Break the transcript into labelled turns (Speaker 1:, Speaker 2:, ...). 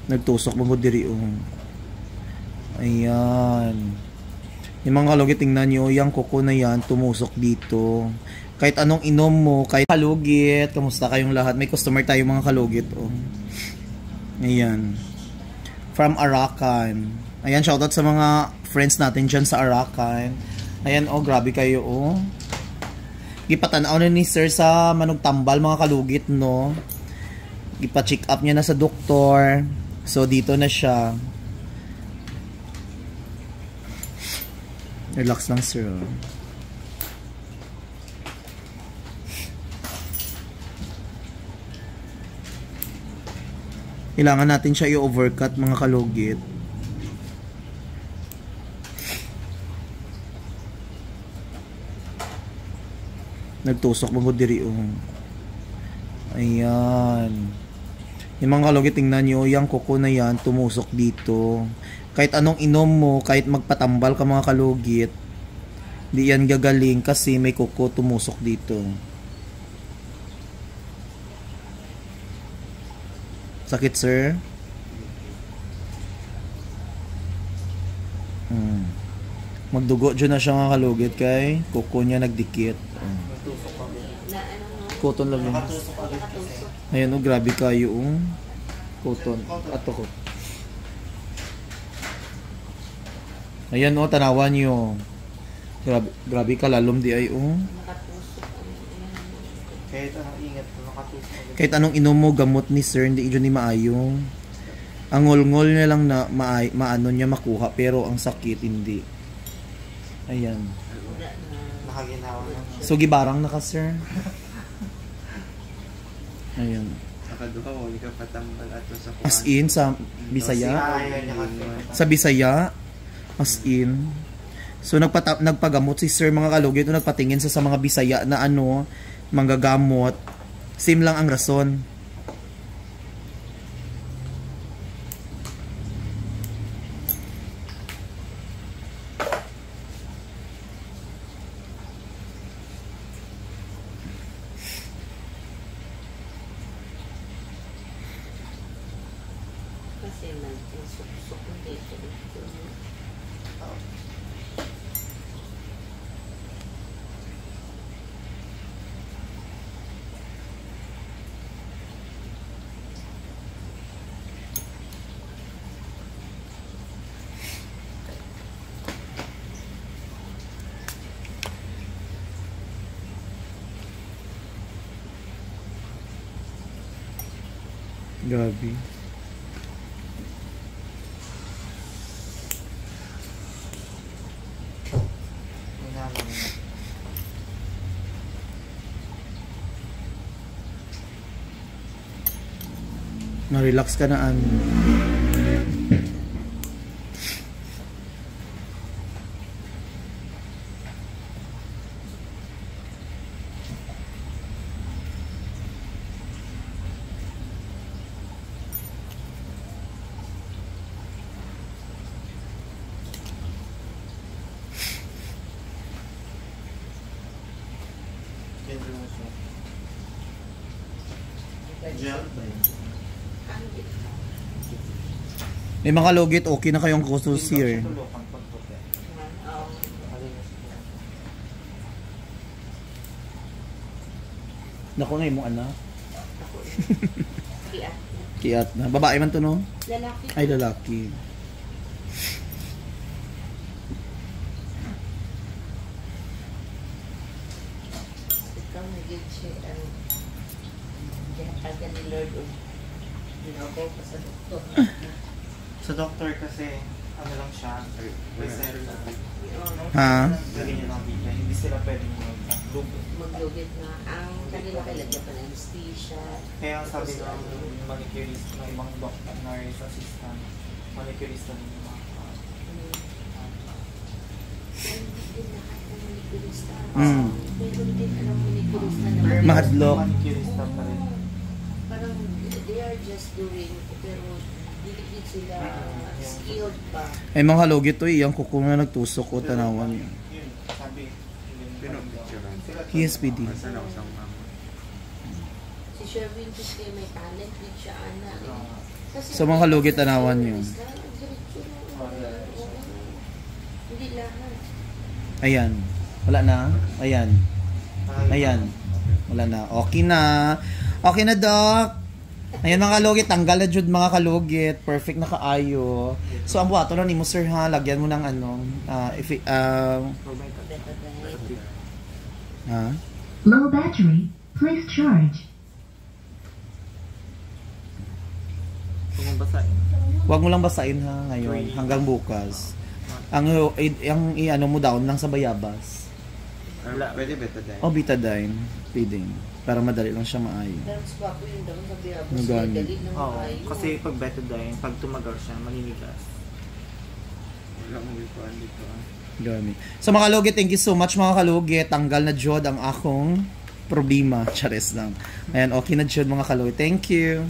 Speaker 1: Nagtusok mo diri ayan. Yung mga kalugit, tingnan nyo, yung kuko na yan, tumusok dito. Kahit anong inom mo, kahit kalugit, kamusta kayong lahat? May customer tayo mga kalugit, Ayan. From Arakan. Ayan, shoutout sa mga friends natin dyan sa Arakan. Ayan, grabe kayo, Gipatanaw na ni sir sa manugtambal, mga kalugit, no? Gipa-check up niya na sa doktor. So, dito na siya. Relax lang, sir. Kailangan natin siya i-overcut, mga kalugit. Nagtusok mo diri, Ayan. Yung mga kalugit, tingnan nyo, yung kuko na yan, tumusok dito. Kahit anong inom mo, kahit magpatambal ka, mga kalugit, di yan gagaling kasi may kuko tumusok dito. Sakit, sir? Magdugo dyan na siya, mga kalugit, kay kuko niya nagdikit. Cotton lang yun. Ayan, grabe kayo, cotton. Ato ko. Ayan, tanawan nyo. Grabe ka, lalom di ay, Kahit anong inom mo, gamot ni sir, hindi yun ni maayong. Ang ngol-ngol niya lang na maano niya makuha, pero ang sakit, hindi. Ayan. So, gibarang na ka, sir. Ayan. As in, sa Bisaya? Sa Bisaya? As in. So, nagpagamot si sir, mga kalugit, nagpatingin sa mga Bisaya na manggagamot. Same lang ang rason.
Speaker 2: Kasi nagsusok dito.
Speaker 1: Grabe. Na-relax ka na, May mga logit, okay na kayong kusus here. Naku na yung anak. Kiat na. Babae man to, no?
Speaker 2: Lalaki.
Speaker 1: Ay, lalaki.
Speaker 2: Ikaw naging siya agad ni Lord ginagaw pa sa doktor.
Speaker 3: Sa doktor kasi ano lang siya, reserve lang.
Speaker 1: Ha?
Speaker 3: Ganyan lang bigla. Hindi sila pwedeng
Speaker 2: maglugit na ang kanila kailangan pa ng anesthesia.
Speaker 3: Kaya sabi ng manicurist ng ibang doctor, nurse assistant, manicurist na yung mga
Speaker 2: Meron din alam manicurista na
Speaker 1: Mahadlok.
Speaker 3: manicurista pa rin.
Speaker 2: parang they are just doing pero dili sila skilled pa.
Speaker 1: Ay, mga logit to, yung kuko na nagtusok o tanawan.
Speaker 3: Yun, sabi.
Speaker 1: PSPD.
Speaker 2: Si Sherwin kasi may talent din siya, ana. Kasi
Speaker 1: So mga kalugit, tanawan nyo.
Speaker 2: diretso na. Hindi lahat.
Speaker 1: Ayan. Wala na. Ayan. Ayan. Wala na. Okay na. Okay na, Doc. Ayan mga kalugit. Tanggal na jud mga kalugit. Perfect na kaayo. So ang buhato lang ni mo, sir, ha? Lagyan mo ng ano. Ha?
Speaker 4: Low battery. Please charge.
Speaker 3: Kung basahin.
Speaker 1: Huwag mo lang basahin, ha, ngayon. Hanggang bukas. Ang i-ano mo down lang sa bayabas.
Speaker 3: Pwede betadine.
Speaker 1: O betadine. Feeding. Para madali lang siya maayo.
Speaker 2: Pero mas papo yung daw sa biyabas.
Speaker 1: Magani.
Speaker 2: Dali ng
Speaker 3: Oo,
Speaker 2: maayo.
Speaker 3: kasi pag betadine, pag tumagal siya, maninigas. Wala mo bipuan dito.
Speaker 1: Gami. So mga kalugit, thank you so much mga kalugit. Tanggal na jod ang akong problema. Chares lang. Ayan, okay na jod mga kalugit. Thank you.